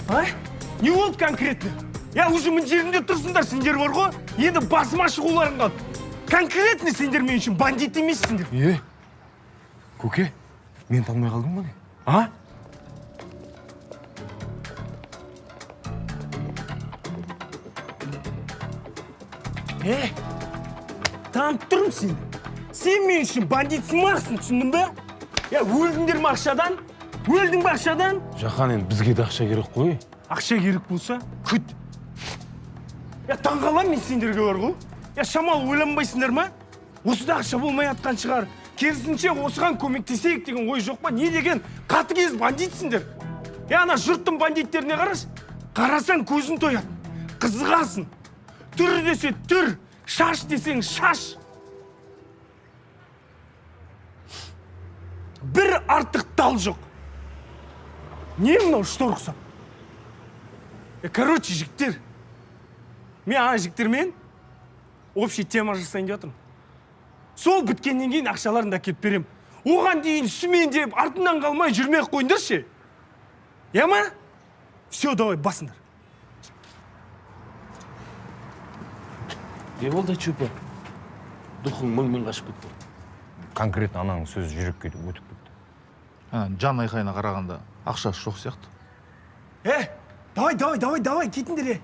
А? Не болды конкретно? Я уже мына жерінде тұрсыңдар, сендер бар ғой. Енді басыма шығуларың қалды. Конкретно сендер мен үшін бандит емессіңдер. Көке, мен танымай қалдым ба не? А? Танып тұрмын сені. Сен мен үшін бандитсымақсың, түсіндің бе? Өлдіңдер ме ақшадан? Өлдің бе ақшадан? Жақан, енді бізге де ақша керек қой. Ақша керек болса, күт. Таңғаламын мен сендерге бар ғой. Шамалы ойланбайсыңдар ма? Осыда ақша болмай атқан шығар. Керісінше осыған көмектесейік деген ой жоқ па? Не деген қатыгез бандитсіңдер? Ана жұрттың бандиттеріне қараш. Қарасаң көзін тояды. Қызығасың. Түр десе түр, шаш десең шаш. Бір артық тал жоқ. Не мынау что рұқсат? Короче, жігіттер, мен ана жігіттермен общий тема жасайын деп жатырмын. Сол біткеннен кейін ақшаларын да келіп берем. Оған дейін сүмен деп артынан қалмай жүрмек қойыңдаршы. Ма? Все, давай, басыңдар. Не болды, Чупа? Дұқың мың қашып кетті. Конкретно ананың сөзі жүрекке өтіп кетті. Жан айқайына қарағанда ақшасы жоқ сияқты. Давай, кетіңдер.